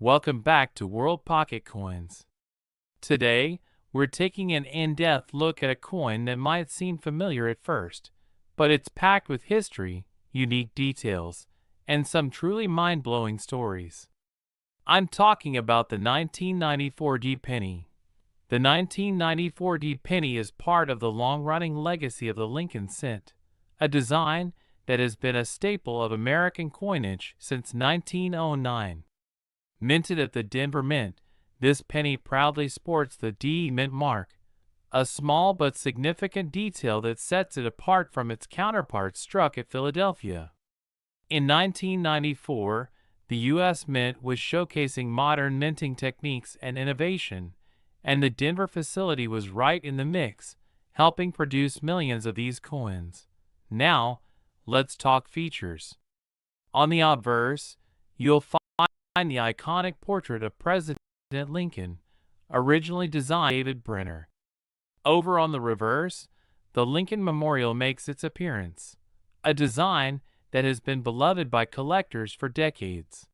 Welcome back to World Pocket Coins. Today, we're taking an in-depth look at a coin that might seem familiar at first, but it's packed with history, unique details, and some truly mind-blowing stories. I'm talking about the 1994 D penny. The 1994 D penny is part of the long-running legacy of the Lincoln cent, a design that has been a staple of American coinage since 1909. Minted at the Denver Mint, this penny proudly sports the D Mint mark, a small but significant detail that sets it apart from its counterparts struck at Philadelphia. In 1994, the U.S. Mint was showcasing modern minting techniques and innovation, and the Denver facility was right in the mix, helping produce millions of these coins. Now, let's talk features. On the obverse, you'll find the iconic portrait of President Lincoln, originally designed by David Brenner. Over on the reverse, the Lincoln Memorial makes its appearance, a design that has been beloved by collectors for decades.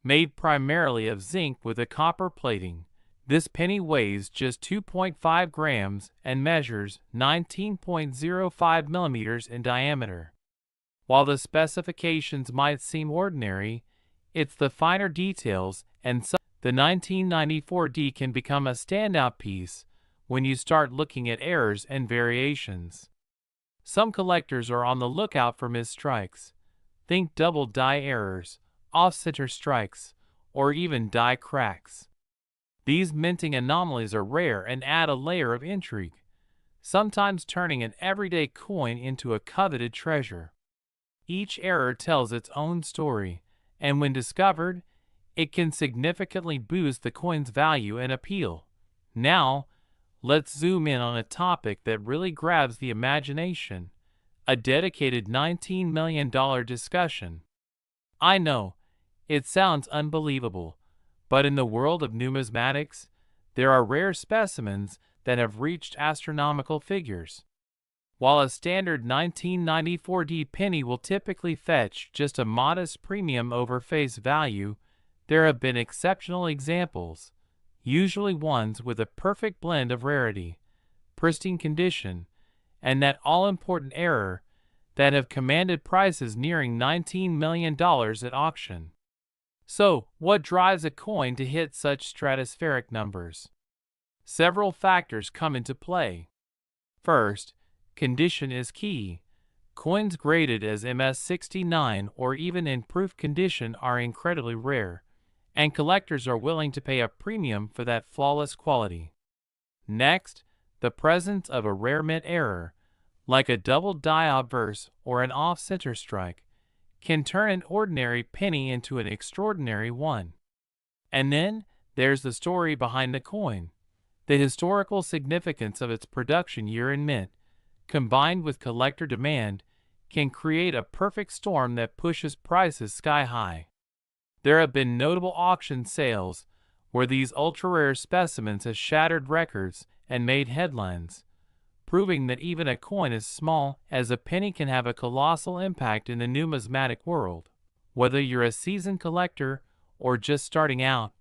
Made primarily of zinc with a copper plating, this penny weighs just 2.5 grams and measures 19.05 millimeters in diameter. While the specifications might seem ordinary, it's the finer details and the 1994 D can become a standout piece when you start looking at errors and variations. Some collectors are on the lookout for missed strikes. Think double die errors, off-center strikes, or even die cracks. These minting anomalies are rare and add a layer of intrigue, sometimes turning an everyday coin into a coveted treasure. Each error tells its own story, and when discovered, it can significantly boost the coin's value and appeal. Now, let's zoom in on a topic that really grabs the imagination, a dedicated $19 million discussion. I know, it sounds unbelievable, but in the world of numismatics, there are rare specimens that have reached astronomical figures. While a standard 1994 D penny will typically fetch just a modest premium over face value, there have been exceptional examples, usually ones with a perfect blend of rarity, pristine condition, and that all-important error, that have commanded prices nearing $19 million at auction. So, what drives a coin to hit such stratospheric numbers? Several factors come into play. First, condition is key. Coins graded as MS69 or even in proof condition are incredibly rare, and collectors are willing to pay a premium for that flawless quality. Next, the presence of a rare mint error, like a double die obverse or an off-center strike, can turn an ordinary penny into an extraordinary one. And then, there's the story behind the coin. The historical significance of its production year in mint, combined with collector demand, can create a perfect storm that pushes prices sky high. There have been notable auction sales where these ultra-rare specimens have shattered records and made headlines, proving that even a coin as small as a penny can have a colossal impact in the numismatic world. Whether you're a seasoned collector or just starting out,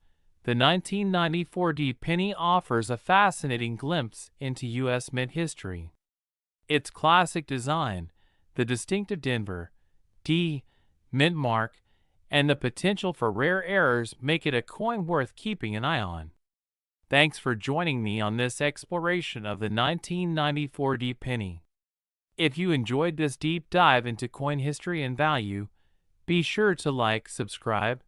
the 1994 D penny offers a fascinating glimpse into U.S. mint history. Its classic design, the distinctive Denver D mint mark, and the potential for rare errors make it a coin worth keeping an eye on. Thanks for joining me on this exploration of the 1994 D penny. If you enjoyed this deep dive into coin history and value, be sure to like, subscribe,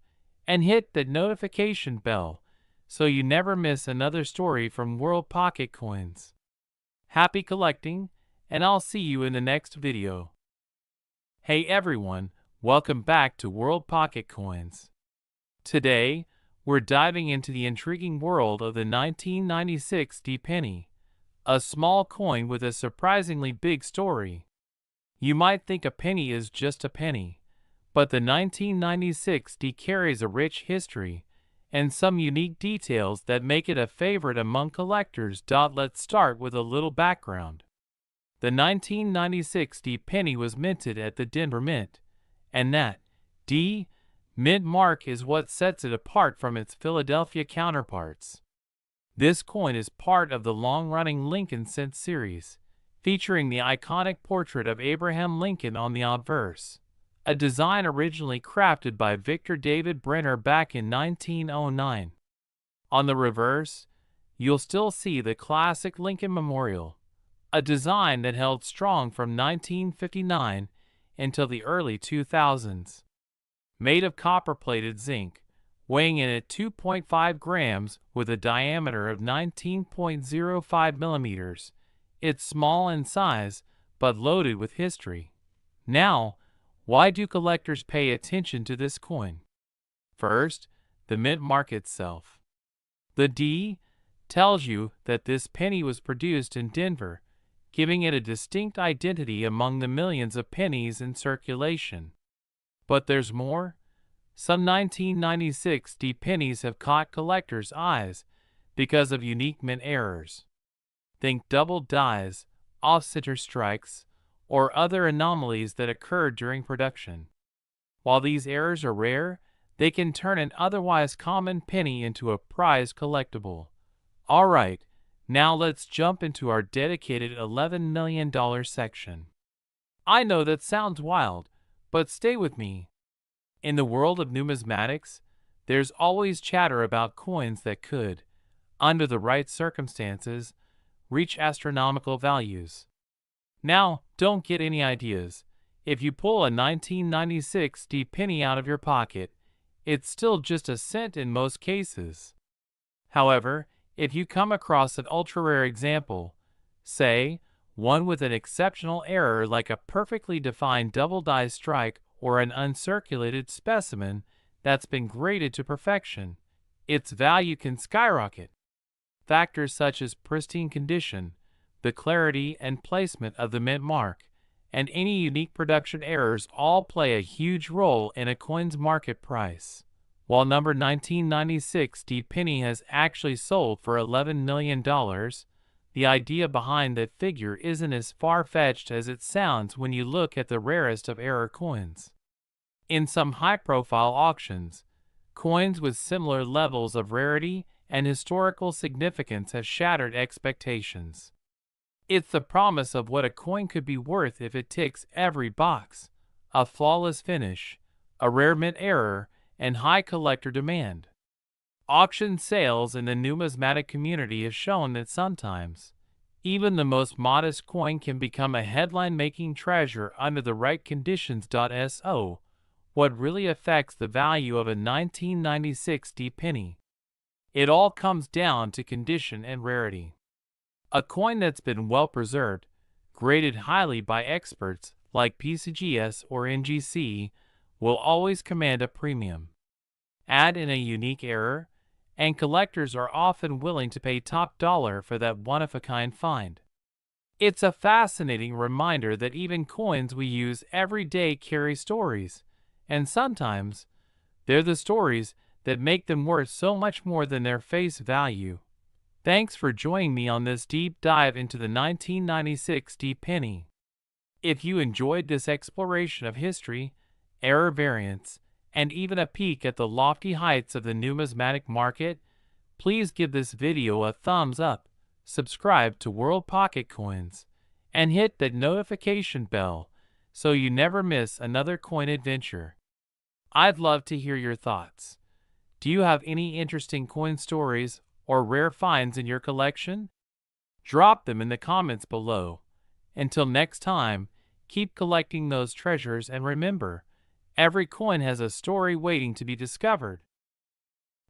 and hit that notification bell so you never miss another story from World Pocket Coins. Happy collecting, and I'll see you in the next video. Hey everyone, welcome back to World Pocket Coins. Today, we're diving into the intriguing world of the 1996 D penny, a small coin with a surprisingly big story. You might think a penny is just a penny, but the 1996 D carries a rich history and some unique details that make it a favorite among collectors. Let's start with a little background. The 1996 D penny was minted at the Denver Mint, and that D Mint mark is what sets it apart from its Philadelphia counterparts. This coin is part of the long-running Lincoln Cent series, featuring the iconic portrait of Abraham Lincoln on the obverse, a design originally crafted by Victor David Brenner back in 1909. On the reverse, you'll still see the classic Lincoln Memorial, a design that held strong from 1959 until the early 2000s. Made of copper-plated zinc, weighing in at 2.5 grams with a diameter of 19.05 millimeters, it's small in size but loaded with history. Now, why do collectors pay attention to this coin? First, the mint mark itself. The D tells you that this penny was produced in Denver, giving it a distinct identity among the millions of pennies in circulation. But there's more. Some 1996 D pennies have caught collectors' eyes because of unique mint errors. Think double dies, off-center strikes, or other anomalies that occurred during production. While these errors are rare, they can turn an otherwise common penny into a prized collectible. Alright, now let's jump into our dedicated $11 million section. I know that sounds wild, but stay with me. In the world of numismatics, there's always chatter about coins that could, under the right circumstances, reach astronomical values. Now, don't get any ideas. If you pull a 1996 D penny out of your pocket, it's still just a cent in most cases. However, if you come across an ultra-rare example, say, one with an exceptional error like a perfectly defined double die strike or an uncirculated specimen that's been graded to perfection, its value can skyrocket. Factors such as pristine condition, the clarity and placement of the mint mark, and any unique production errors all play a huge role in a coin's market price. While number 1996 D penny has actually sold for $11 million, the idea behind that figure isn't as far-fetched as it sounds when you look at the rarest of error coins. In some high-profile auctions, coins with similar levels of rarity and historical significance have shattered expectations. It's the promise of what a coin could be worth if it ticks every box: a flawless finish, a rare mint error, and high collector demand. Auction sales in the numismatic community have shown that sometimes, even the most modest coin can become a headline-making treasure under the right conditions. So, what really affects the value of a 1996 D penny? It all comes down to condition and rarity. A coin that's been well preserved, graded highly by experts like PCGS or NGC, will always command a premium. Add in a unique error, and collectors are often willing to pay top dollar for that one-of-a-kind find. It's a fascinating reminder that even coins we use every day carry stories, and sometimes they're the stories that make them worth so much more than their face value. Thanks for joining me on this deep dive into the 1996 D penny. If you enjoyed this exploration of history, error variants, and even a peek at the lofty heights of the numismatic market, please give this video a thumbs up, subscribe to World Pocket Coins, and hit that notification bell so you never miss another coin adventure. I'd love to hear your thoughts. Do you have any interesting coin stories or rare finds in your collection? Drop them in the comments below. Until next time, keep collecting those treasures, and remember, every coin has a story waiting to be discovered.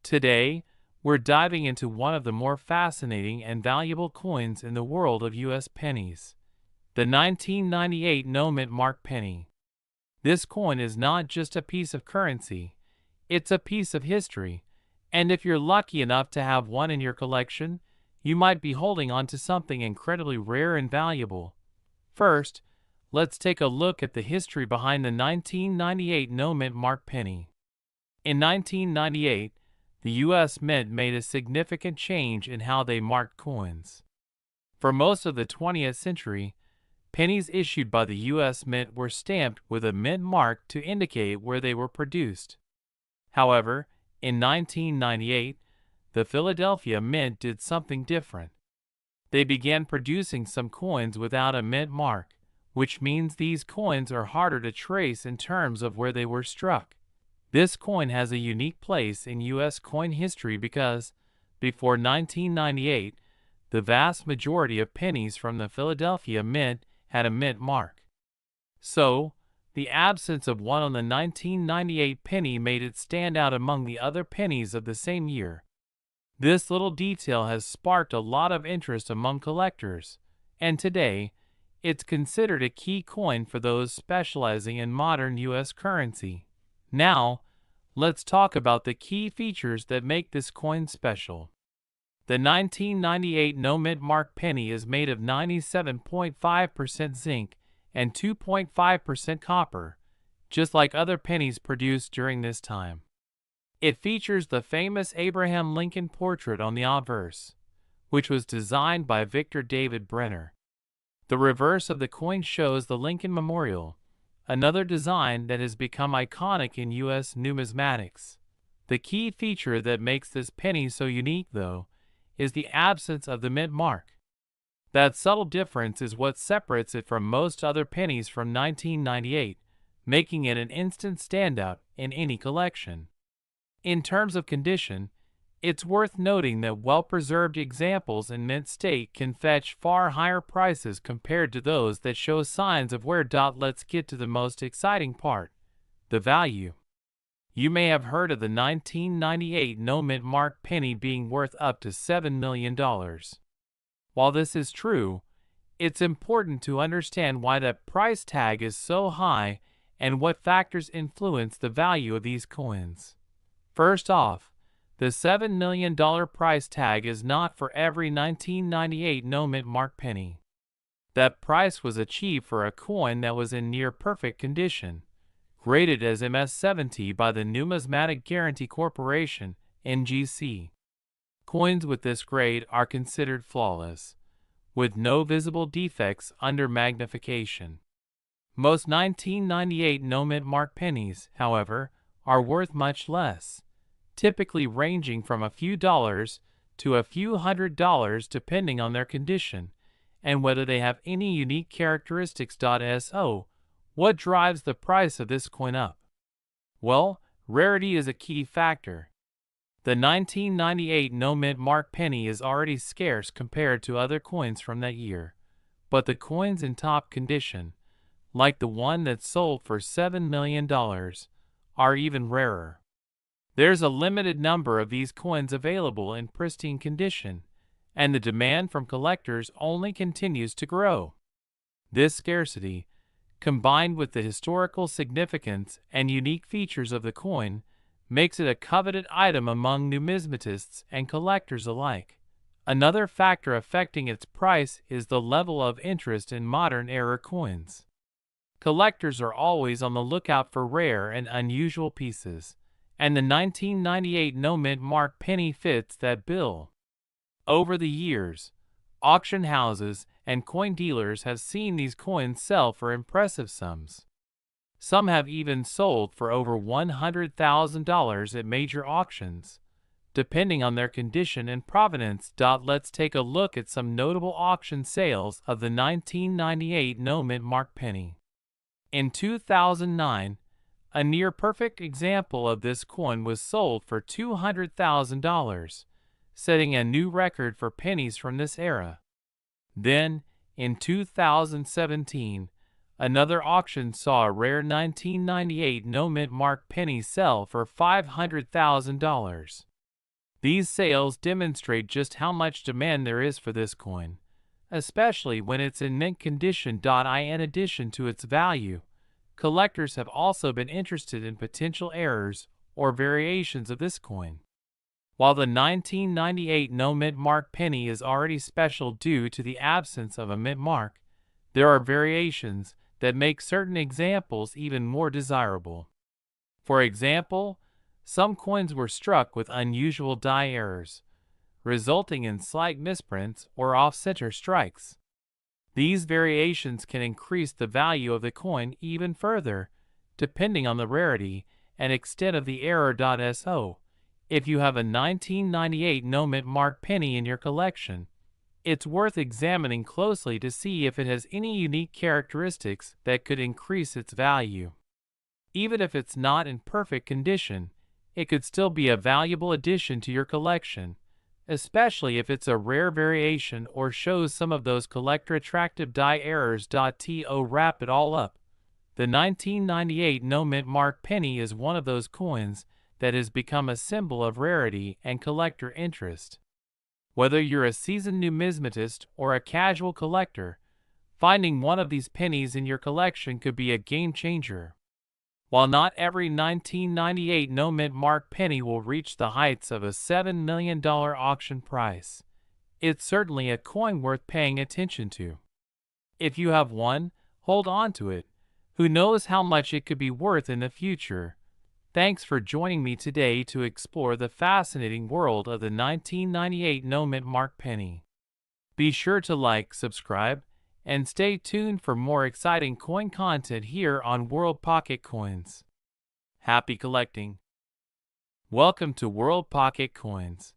Today, we're diving into one of the more fascinating and valuable coins in the world of U.S. pennies, the 1998 No Mint Mark penny. This coin is not just a piece of currency, it's a piece of history, and if you're lucky enough to have one in your collection, you might be holding on to something incredibly rare and valuable. First, let's take a look at the history behind the 1998 No Mint Mark penny. In 1998, the U.S. Mint made a significant change in how they marked coins. For most of the 20th century, pennies issued by the U.S. Mint were stamped with a mint mark to indicate where they were produced. However, in 1998, the Philadelphia Mint did something different. They began producing some coins without a mint mark, which means these coins are harder to trace in terms of where they were struck. This coin has a unique place in U.S. coin history because, before 1998, the vast majority of pennies from the Philadelphia Mint had a mint mark. So, the absence of one on the 1998 penny made it stand out among the other pennies of the same year. This little detail has sparked a lot of interest among collectors, and today, it's considered a key coin for those specializing in modern U.S. currency. Now, let's talk about the key features that make this coin special. The 1998 no-mint mark penny is made of 97.5% zinc and 2.5% copper, just like other pennies produced during this time. It features the famous Abraham Lincoln portrait on the obverse, which was designed by Victor David Brenner. The reverse of the coin shows the Lincoln Memorial, another design that has become iconic in U.S. numismatics. The key feature that makes this penny so unique, though, is the absence of the mint mark. That subtle difference is what separates it from most other pennies from 1998, making it an instant standout in any collection. In terms of condition, it's worth noting that well-preserved examples in mint state can fetch far higher prices compared to those that show signs of wear. Let's get to the most exciting part, the value. You may have heard of the 1998 no-mint mark penny being worth up to $7 million. While this is true, it's important to understand why that price tag is so high and what factors influence the value of these coins. First off, the $7 million price tag is not for every 1998 no-mint mark penny. That price was achieved for a coin that was in near-perfect condition, graded as MS-70 by the Numismatic Guarantee Corporation, NGC. Coins with this grade are considered flawless, with no visible defects under magnification. Most 1998 no-mint mark pennies, however, are worth much less, typically ranging from a few dollars to a few $100 depending on their condition and whether they have any unique characteristics. So, what drives the price of this coin up? Well, rarity is a key factor. The 1998 no-mint mark penny is already scarce compared to other coins from that year, but the coins in top condition, like the one that sold for $7 million, are even rarer. There's a limited number of these coins available in pristine condition, and the demand from collectors only continues to grow. This scarcity, combined with the historical significance and unique features of the coin, makes it a coveted item among numismatists and collectors alike. Another factor affecting its price is the level of interest in modern-era coins. Collectors are always on the lookout for rare and unusual pieces, and the 1998 no-mint mark penny fits that bill. Over the years, auction houses and coin dealers have seen these coins sell for impressive sums. Some have even sold for over $100,000 at major auctions, depending on their condition and provenance. Let's take a look at some notable auction sales of the 1998 no-mint mark penny. In 2009, a near-perfect example of this coin was sold for $200,000, setting a new record for pennies from this era. Then, in 2017, another auction saw a rare 1998 no-mint mark penny sell for $500,000. These sales demonstrate just how much demand there is for this coin, especially when it's in mint condition. In addition to its value, collectors have also been interested in potential errors or variations of this coin. While the 1998 no-mint mark penny is already special due to the absence of a mint mark, there are variations that make certain examples even more desirable. For example, some coins were struck with unusual die errors, resulting in slight misprints or off-center strikes. These variations can increase the value of the coin even further, depending on the rarity and extent of the error.so. If you have a 1998 no-mint mark penny in your collection, it's worth examining closely to see if it has any unique characteristics that could increase its value. Even if it's not in perfect condition, it could still be a valuable addition to your collection, especially if it's a rare variation or shows some of those collector attractive die errors. To wrap it all up, the 1998 no-mint mark penny is one of those coins that has become a symbol of rarity and collector interest. Whether you're a seasoned numismatist or a casual collector, finding one of these pennies in your collection could be a game changer. While not every 1998 no-mint mark penny will reach the heights of a $7 million auction price, it's certainly a coin worth paying attention to. If you have one, hold on to it. Who knows how much it could be worth in the future? Thanks for joining me today to explore the fascinating world of the 1998 no-mint mark penny. Be sure to like, subscribe, and stay tuned for more exciting coin content here on World Pocket Coins. Happy collecting! Welcome to World Pocket Coins.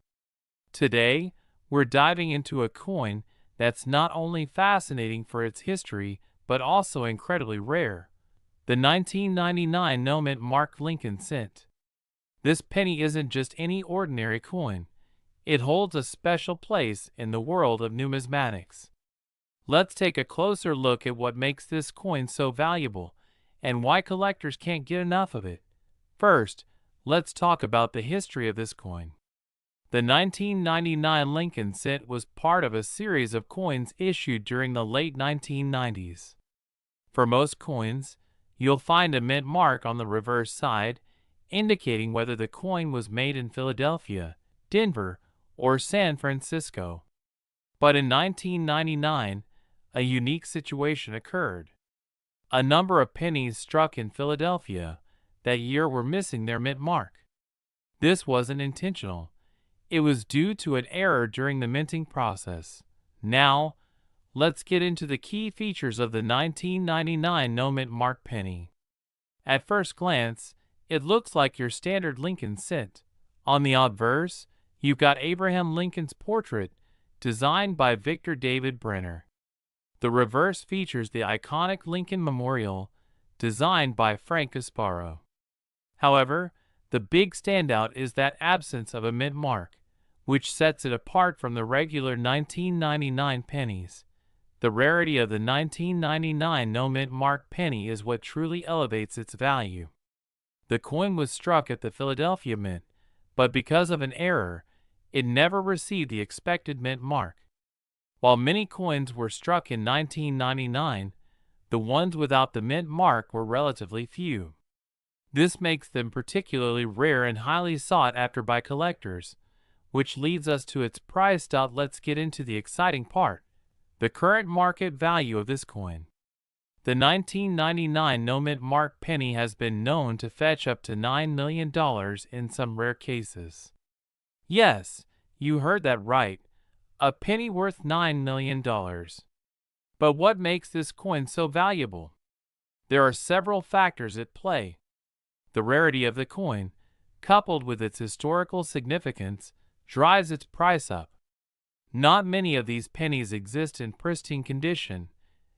Today, we're diving into a coin that's not only fascinating for its history, but also incredibly rare. The 1999 no-mint mark Lincoln cent. This penny isn't just any ordinary coin. It holds a special place in the world of numismatics. Let's take a closer look at what makes this coin so valuable and why collectors can't get enough of it. First, let's talk about the history of this coin. The 1999 Lincoln cent was part of a series of coins issued during the late 1990s. For most coins, you'll find a mint mark on the reverse side, indicating whether the coin was made in Philadelphia, Denver, or San Francisco. But in 1999, a unique situation occurred. A number of pennies struck in Philadelphia that year were missing their mint mark. This wasn't intentional. It was due to an error during the minting process. Now, let's get into the key features of the 1999 no-mint mark penny. At first glance, it looks like your standard Lincoln cent. On the obverse, you've got Abraham Lincoln's portrait, designed by Victor David Brenner. The reverse features the iconic Lincoln Memorial, designed by Frank Gasparo. However, the big standout is that absence of a mint mark, which sets it apart from the regular 1999 pennies. The rarity of the 1999 no-mint mark penny is what truly elevates its value. The coin was struck at the Philadelphia Mint, but because of an error, it never received the expected mint mark. While many coins were struck in 1999, the ones without the mint mark were relatively few. This makes them particularly rare and highly sought after by collectors, which leads us to its price. Let's get into the exciting part. The current market value of this coin. The 1999 no-mint mark penny has been known to fetch up to $9 million in some rare cases. Yes, you heard that right. A penny worth $9 million. But what makes this coin so valuable? There are several factors at play. The rarity of the coin, coupled with its historical significance, drives its price up. Not many of these pennies exist in pristine condition,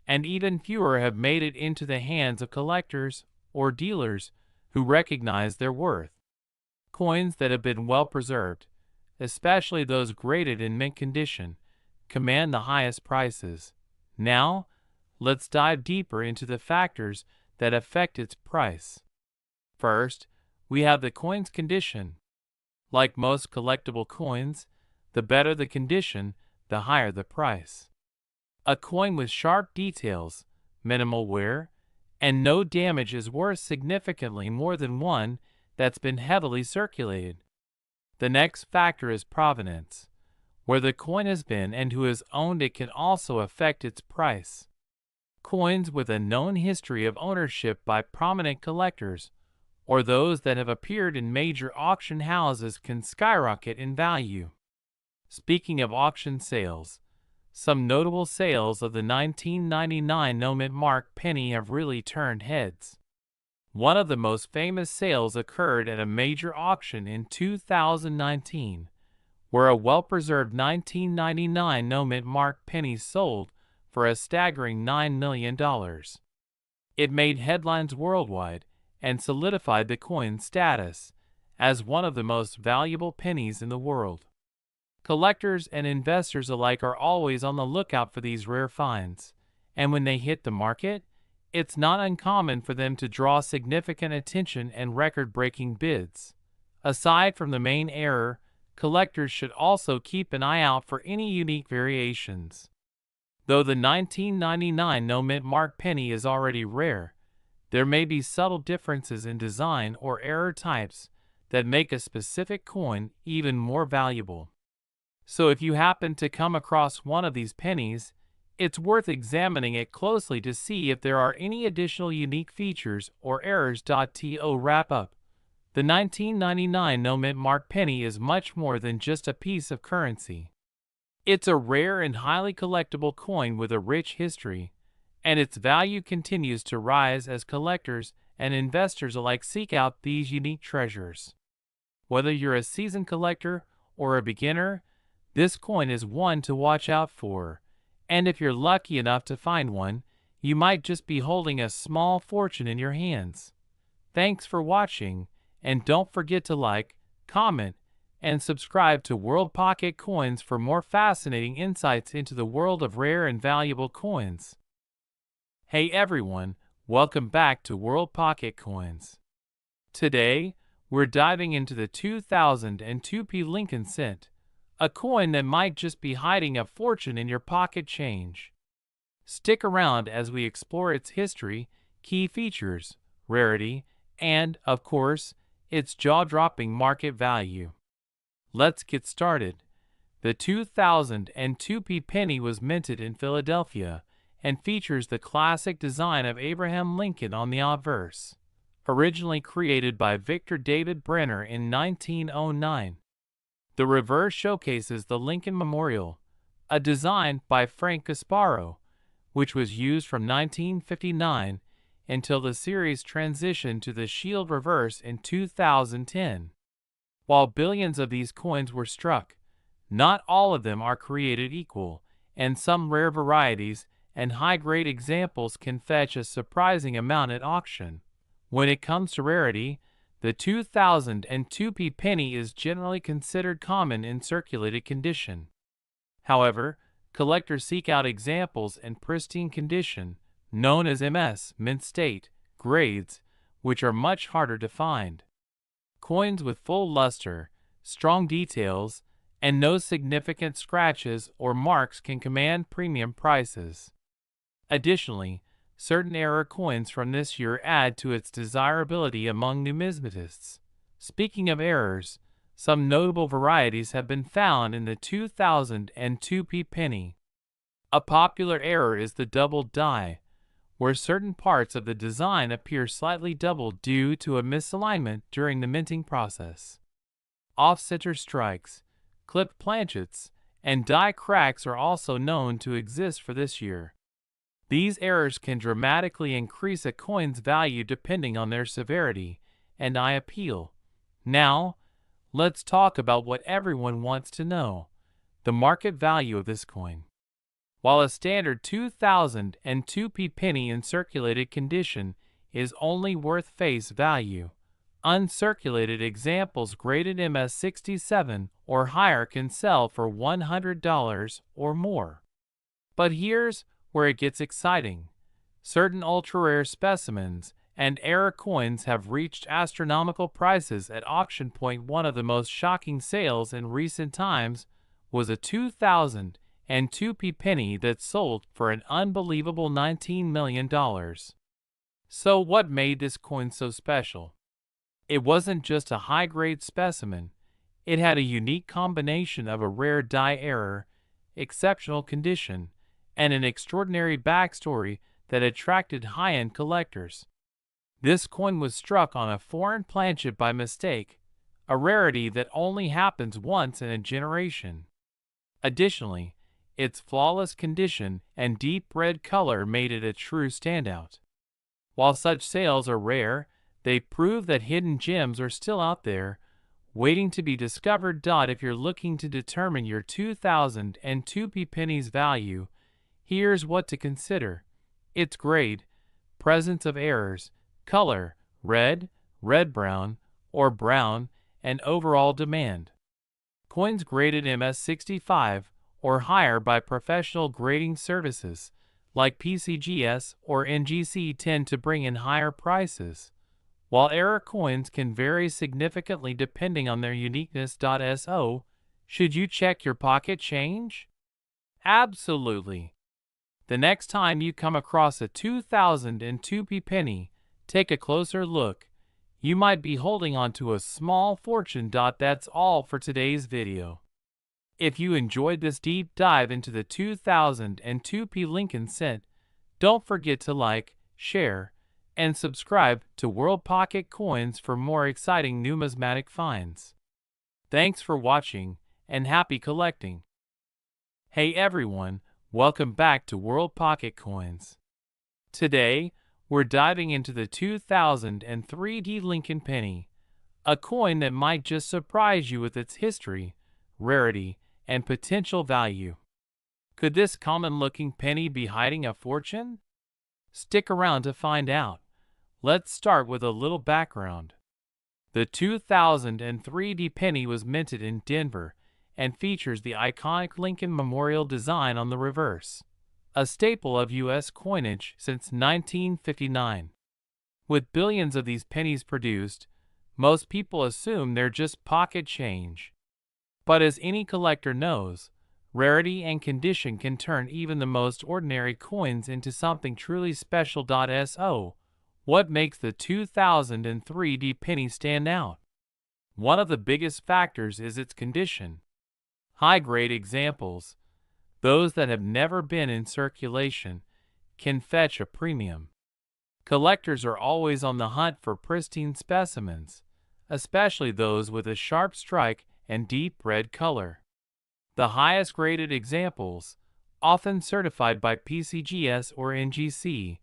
and even fewer have made it into the hands of collectors or dealers who recognize their worth. Coins that have been well preserved, especially those graded in mint condition, command the highest prices. Now, let's dive deeper into the factors that affect its price. First, we have the coin's condition. Like most collectible coins, the better the condition, the higher the price. A coin with sharp details, minimal wear, and no damage is worth significantly more than one that's been heavily circulated. The next factor is provenance. Where the coin has been and who has owned it can also affect its price. Coins with a known history of ownership by prominent collectors, or those that have appeared in major auction houses, can skyrocket in value. Speaking of auction sales, some notable sales of the 1999 no-mint mark penny have really turned heads. One of the most famous sales occurred at a major auction in 2019, where a well-preserved 1999 no-mint mark penny sold for a staggering $9 million. It made headlines worldwide and solidified the coin's status as one of the most valuable pennies in the world. Collectors and investors alike are always on the lookout for these rare finds, and when they hit the market, it's not uncommon for them to draw significant attention and record-breaking bids. Aside from the main error, collectors should also keep an eye out for any unique variations. Though the 1999 no-mint mark penny is already rare, there may be subtle differences in design or error types that make a specific coin even more valuable. So if you happen to come across one of these pennies, it's worth examining it closely to see if there are any additional unique features or errors. To wrap up, the 1999 no-mint mark penny is much more than just a piece of currency. It's a rare and highly collectible coin with a rich history, and its value continues to rise as collectors and investors alike seek out these unique treasures. Whether you're a seasoned collector or a beginner, this coin is one to watch out for, and if you're lucky enough to find one, you might just be holding a small fortune in your hands. Thanks for watching, and don't forget to like, comment, and subscribe to World Pocket Coins for more fascinating insights into the world of rare and valuable coins. Hey everyone, welcome back to World Pocket Coins. Today, we're diving into the 2002p Lincoln Cent, a coin that might just be hiding a fortune in your pocket change. Stick around as we explore its history, key features, rarity, and, of course, its jaw-dropping market value. Let's get started. The 2002p penny was minted in Philadelphia and features the classic design of Abraham Lincoln on the obverse, originally created by Victor David Brenner in 1909. The reverse showcases the Lincoln Memorial, a design by Frank Gasparo, which was used from 1959 until the series transitioned to the shield reverse in 2010. While billions of these coins were struck, not all of them are created equal, and some rare varieties and high-grade examples can fetch a surprising amount at auction. When it comes to rarity, the 2002p penny is generally considered common in circulated condition. However, collectors seek out examples in pristine condition, known as MS mint state grades, which are much harder to find. Coins with full luster, strong details, and no significant scratches or marks can command premium prices. Additionally, certain error coins from this year add to its desirability among numismatists. Speaking of errors, some notable varieties have been found in the 2002p penny. A popular error is the doubled die, where certain parts of the design appear slightly doubled due to a misalignment during the minting process. Off-center strikes, clipped planchets, and die cracks are also known to exist for this year. These errors can dramatically increase a coin's value depending on their severity and eye appeal. Now, let's talk about what everyone wants to know: the market value of this coin. While a standard 2002p penny in circulated condition is only worth face value, uncirculated examples graded MS67 or higher can sell for $100 or more. But here's where it gets exciting. Certain ultra-rare specimens and error coins have reached astronomical prices at auction point. One of the most shocking sales in recent times was a 2002p penny that sold for an unbelievable $19 million. So what made this coin so special? It wasn't just a high-grade specimen. It had a unique combination of a rare die error, exceptional condition, and an extraordinary backstory that attracted high-end collectors. This coin was struck on a foreign planchet by mistake, a rarity that only happens once in a generation. Additionally, its flawless condition and deep red color made it a true standout. While such sales are rare, They prove that hidden gems are still out there, waiting to be discovered. If you're looking to determine your 2002p pennies value, here's what to consider: its grade, presence of errors, color, red, red-brown, or brown, and overall demand. Coins graded MS65 or higher by professional grading services like PCGS or NGC tend to bring in higher prices, while error coins can vary significantly depending on their uniqueness. So, should you check your pocket change? Absolutely. The next time you come across a 2002p penny, take a closer look. You might be holding on to a small fortune. That's all for today's video. If you enjoyed this deep dive into the 2002p Lincoln Cent, don't forget to like, share, and subscribe to World Pocket Coins for more exciting numismatic finds. Thanks for watching, and happy collecting. Hey everyone, welcome back to World Pocket Coins. Today, we're diving into the 2003 Lincoln Penny, a coin that might just surprise you with its history, rarity, and potential value. Could this common-looking penny be hiding a fortune? Stick around to find out. Let's start with a little background. The 2003 penny was minted in Denver and features the iconic Lincoln Memorial design on the reverse, a staple of U.S. coinage since 1959. With billions of these pennies produced, most people assume they're just pocket change. But as any collector knows, rarity and condition can turn even the most ordinary coins into something truly special. So, what makes the 2003 penny stand out? One of the biggest factors is its condition. High-grade examples, those that have never been in circulation, can fetch a premium. Collectors are always on the hunt for pristine specimens, especially those with a sharp strike and deep red color. The highest graded examples, often certified by PCGS or NGC,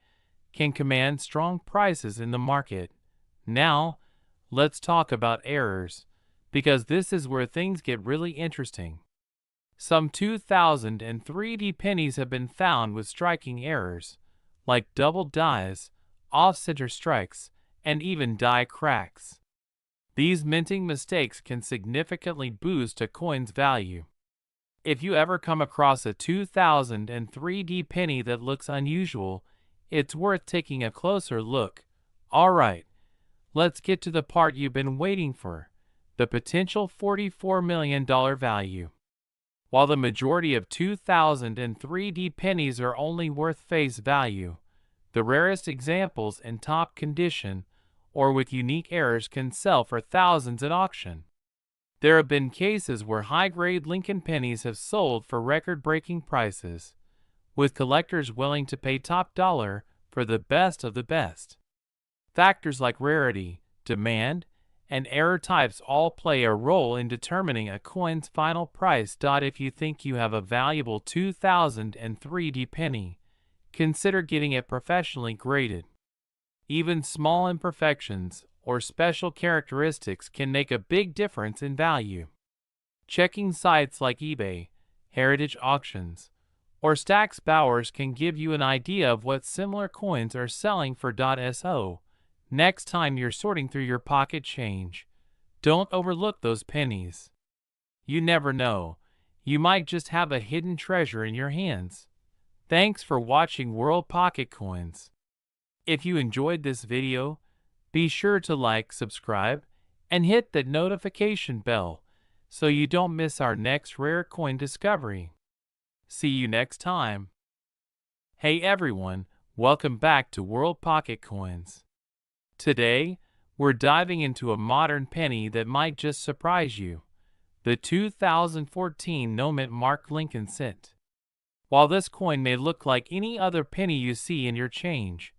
can command strong prices in the market. Now, let's talk about errors, because this is where things get really interesting. Some 2003 pennies have been found with striking errors, like double dies, off-center strikes, and even die cracks. These minting mistakes can significantly boost a coin's value. If you ever come across a 2003 penny that looks unusual, it's worth taking a closer look. Alright, let's get to the part you've been waiting for, the potential $44 million value. While the majority of 2003 pennies are only worth face value, the rarest examples in top condition or with unique errors can sell for thousands at auction. There have been cases where high-grade Lincoln pennies have sold for record-breaking prices, with collectors willing to pay top dollar for the best of the best. Factors like rarity, demand, and error types all play a role in determining a coin's final price. If you think you have a valuable 2003 penny, consider getting it professionally graded. Even small imperfections or special characteristics can make a big difference in value. Checking sites like eBay, Heritage Auctions, or Stax Bowers can give you an idea of what similar coins are selling for. So, next time you're sorting through your pocket change, don't overlook those pennies. You never know, you might just have a hidden treasure in your hands. Thanks for watching World Pocket Coins. If you enjoyed this video, be sure to like, subscribe, and hit that notification bell so you don't miss our next rare coin discovery. See you next time. Hey everyone, welcome back to World Pocket Coins. Today, we're diving into a modern penny that might just surprise you, the 2014 no-mint mark Lincoln Cent. While this coin may look like any other penny you see in your change,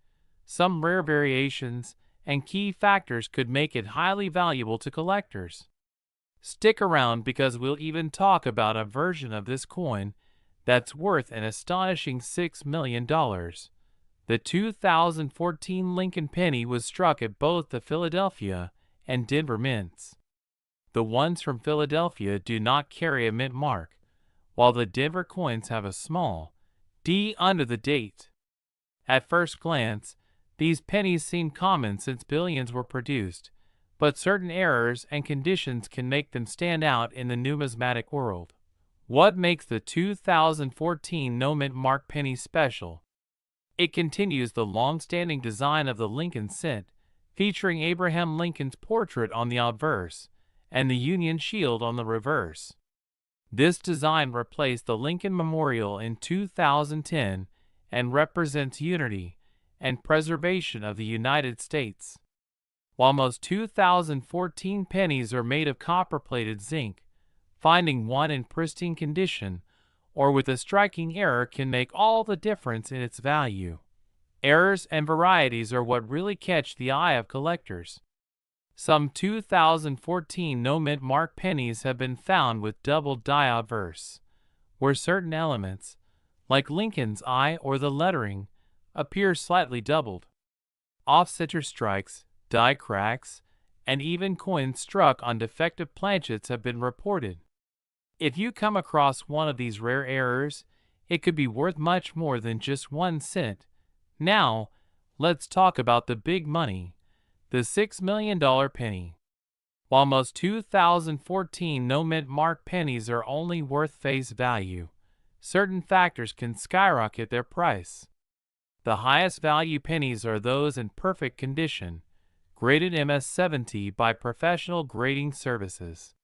some rare variations and key factors could make it highly valuable to collectors. Stick around because we'll even talk about a version of this coin that's worth an astonishing $6 million. The 2014 Lincoln penny was struck at both the Philadelphia and Denver mints. The ones from Philadelphia do not carry a mint mark, while the Denver coins have a small D under the date. At first glance, these pennies seem common since billions were produced, but certain errors and conditions can make them stand out in the numismatic world. What makes the 2014 no mint mark penny special? It continues the long-standing design of the Lincoln cent, featuring Abraham Lincoln's portrait on the obverse and the Union shield on the reverse. This design replaced the Lincoln Memorial in 2010 and represents unity and preservation of the United States. While most 2014 pennies are made of copper-plated zinc, finding one in pristine condition or with a striking error can make all the difference in its value. Errors and varieties are what really catch the eye of collectors. Some 2014 no mint mark pennies have been found with double die obverse, where certain elements, like Lincoln's eye or the lettering, appear slightly doubled. Off-center strikes, die cracks, and even coins struck on defective planchets have been reported. If you come across one of these rare errors, it could be worth much more than just 1 cent. Now, let's talk about the big money, the $6 million penny. While most 2014 no mint mark pennies are only worth face value, certain factors can skyrocket their price. The highest value pennies are those in perfect condition, graded MS-70 by professional grading services.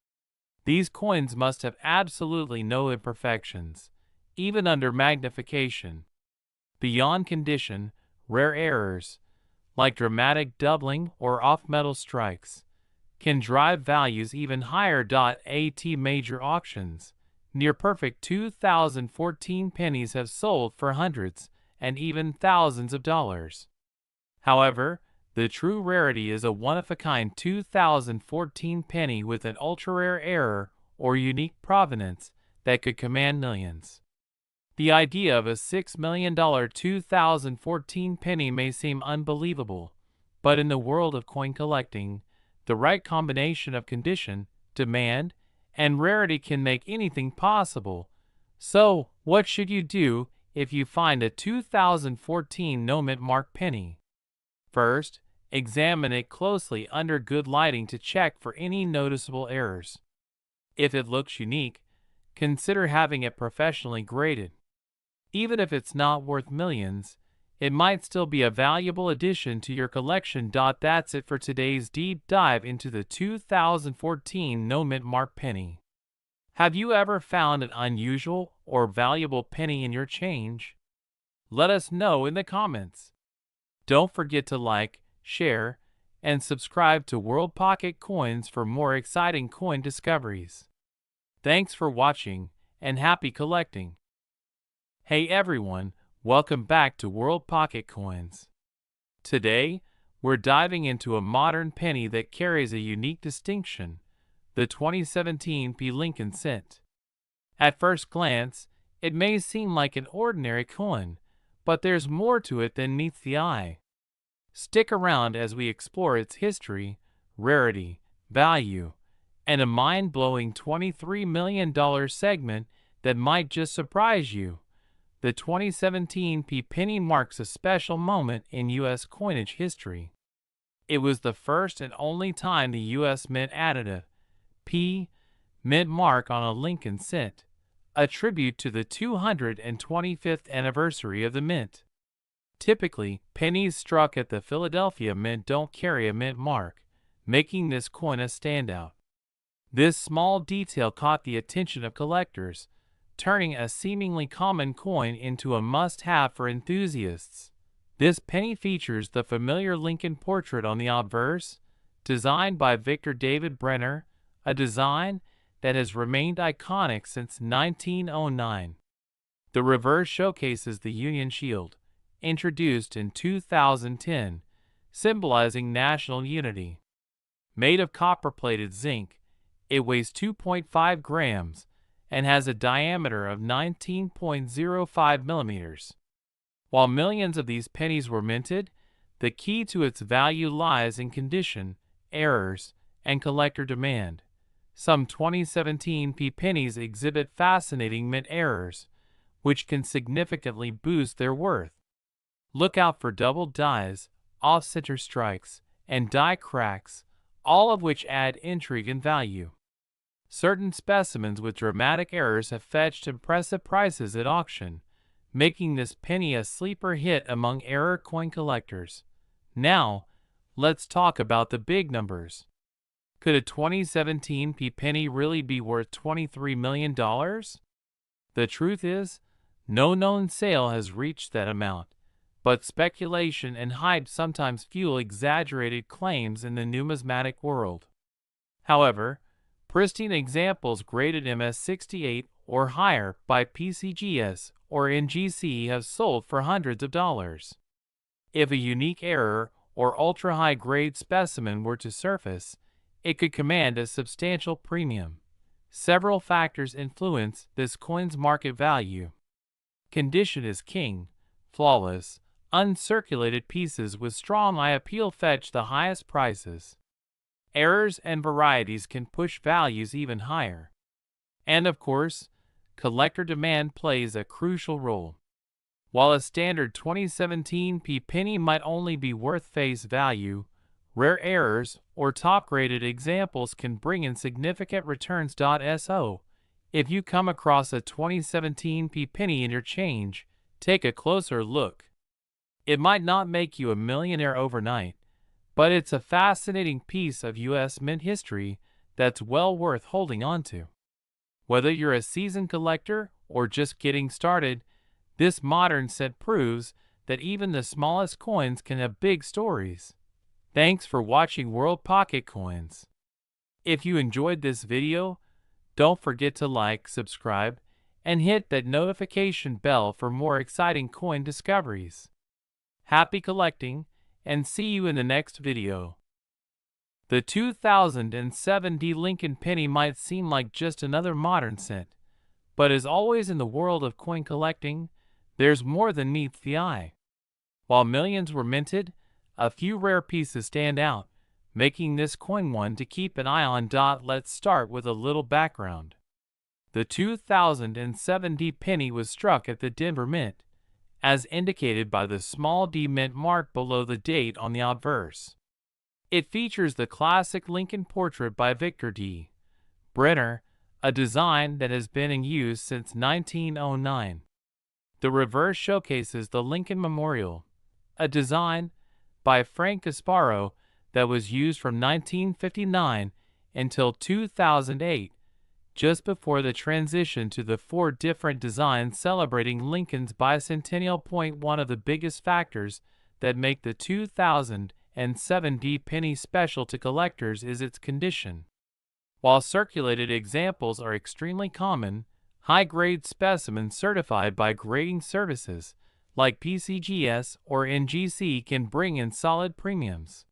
These coins must have absolutely no imperfections, even under magnification. Beyond condition, rare errors, like dramatic doubling or off-metal strikes, can drive values even higher. At major auctions, near-perfect 2014 pennies have sold for hundreds and even thousands of dollars. However, the true rarity is a one-of-a-kind 2014 penny with an ultra-rare error or unique provenance that could command millions. The idea of a $6 million 2014 penny may seem unbelievable, but in the world of coin collecting, the right combination of condition, demand, and rarity can make anything possible. So, what should you do if you find a 2014 no mint mark penny? First, examine it closely under good lighting to check for any noticeable errors. If it looks unique, consider having it professionally graded. Even if it's not worth millions, it might still be a valuable addition to your collection. That's it for today's deep dive into the 2014 no mint mark penny. Have you ever found an unusual or valuable penny in your change? Let us know in the comments. Don't forget to like, share, and subscribe to World Pocket Coins for more exciting coin discoveries. Thanks for watching, and happy collecting! Hey everyone, welcome back to World Pocket Coins. Today, we're diving into a modern penny that carries a unique distinction, the 2017 Lincoln cent. At first glance, it may seem like an ordinary coin, but there's more to it than meets the eye. Stick around as we explore its history, rarity, value, and a mind-blowing $23 million segment that might just surprise you. The 2017 penny marks a special moment in U.S. coinage history. It was the first and only time the U.S. Mint added a P mint mark on a Lincoln cent, a tribute to the 225th anniversary of the mint. Typically, pennies struck at the Philadelphia Mint don't carry a mint mark, making this coin a standout. This small detail caught the attention of collectors, turning a seemingly common coin into a must-have for enthusiasts. This penny features the familiar Lincoln portrait on the obverse, designed by Victor David Brenner, a design that has remained iconic since 1909. The reverse showcases the Union shield, introduced in 2010, symbolizing national unity. Made of copper-plated zinc, it weighs 2.5 grams and has a diameter of 19.05 millimeters. While millions of these pennies were minted, the key to its value lies in condition, errors, and collector demand. Some 2017 pennies exhibit fascinating mint errors, which can significantly boost their worth. Look out for double dies, off-center strikes, and die cracks, all of which add intrigue and value. Certain specimens with dramatic errors have fetched impressive prices at auction, making this penny a sleeper hit among error coin collectors. Now, let's talk about the big numbers. Could a 2017 penny really be worth $23 million? The truth is, no known sale has reached that amount, but speculation and hype sometimes fuel exaggerated claims in the numismatic world. However, pristine examples graded MS68 or higher by PCGS or NGC have sold for hundreds of dollars. If a unique error or ultra-high grade specimen were to surface, it could command a substantial premium. Several factors influence this coin's market value. Condition is king. Flawless, uncirculated pieces with strong eye appeal fetch the highest prices. Errors and varieties can push values even higher. And of course, collector demand plays a crucial role. While a standard 2017 penny might only be worth face value, rare errors or top-graded examples can bring in significant returns. So, if you come across a 2017 penny in your change, take a closer look. It might not make you a millionaire overnight, but it's a fascinating piece of U.S. mint history that's well worth holding on to. Whether you're a seasoned collector or just getting started, this modern set proves that even the smallest coins can have big stories. Thanks for watching World Pocket Coins. If you enjoyed this video, don't forget to like, subscribe, and hit that notification bell for more exciting coin discoveries. Happy collecting, and see you in the next video. The 2007 Lincoln penny might seem like just another modern cent, but as always in the world of coin collecting, there's more than meets the eye. While millions were minted, a few rare pieces stand out, making this coin one to keep an eye on. Let's start with a little background. The 2007 penny was struck at the Denver Mint, as indicated by the small D mint mark below the date on the obverse. It features the classic Lincoln portrait by Victor D. Brenner, a design that has been in use since 1909. The reverse showcases the Lincoln Memorial, a design by Frank Gasparo that was used from 1959 until 2008, just before the transition to the 4 different designs celebrating Lincoln's bicentennial. One of the biggest factors that make the 2007 penny special to collectors is its condition. While circulated examples are extremely common, high-grade specimens certified by grading services like PCGS or NGC can bring in solid premiums.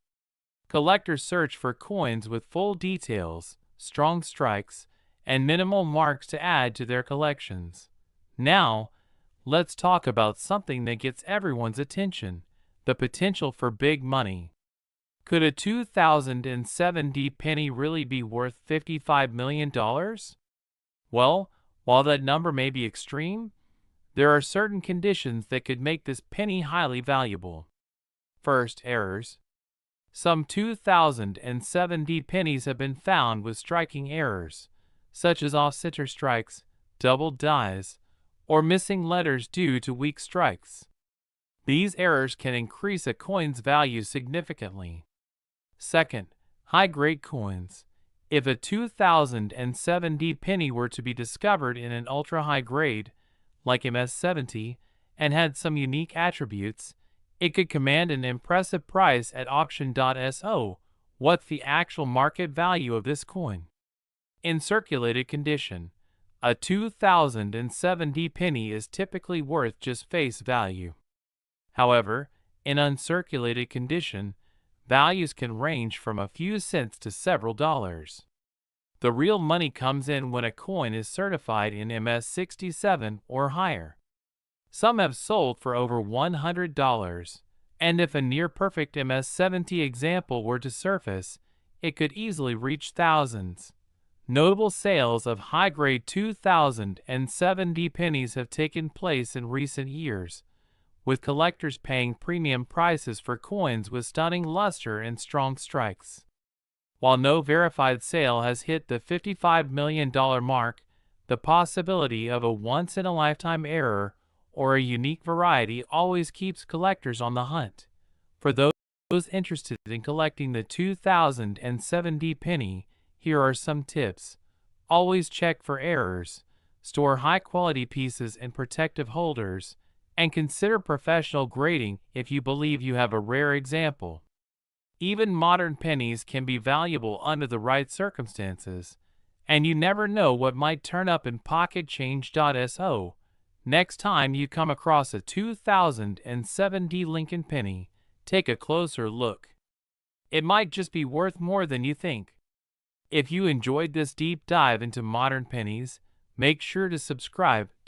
Collectors search for coins with full details, strong strikes, and minimal marks to add to their collections. Now, let's talk about something that gets everyone's attention: the potential for big money. Could a 2007 penny really be worth $55 million? Well, while that number may be extreme, there are certain conditions that could make this penny highly valuable. First, errors. Some 2007 pennies have been found with striking errors, such as off-center strikes, double dies, or missing letters due to weak strikes. These errors can increase a coin's value significantly. Second, high-grade coins. If a 2007 penny were to be discovered in an ultra-high grade, like MS70, and had some unique attributes, it could command an impressive price at auction. So, what's the actual market value of this coin? In circulated condition, a 2007 penny is typically worth just face value. However, in uncirculated condition, values can range from a few cents to several dollars. The real money comes in when a coin is certified in MS67 or higher. Some have sold for over $100, and if a near-perfect MS-70 example were to surface, it could easily reach thousands. Notable sales of high-grade 2007 pennies have taken place in recent years, with collectors paying premium prices for coins with stunning luster and strong strikes. While no verified sale has hit the $55 million mark, the possibility of a once-in-a-lifetime error or a unique variety always keeps collectors on the hunt. For those interested in collecting the 2007 penny, here are some tips. Always check for errors, store high-quality pieces in protective holders, and consider professional grading if you believe you have a rare example. Even modern pennies can be valuable under the right circumstances, and you never know what might turn up in pocketchange.so. Next time you come across a 2007 Lincoln penny, take a closer look. It might just be worth more than you think. If you enjoyed this deep dive into modern pennies, make sure to subscribe to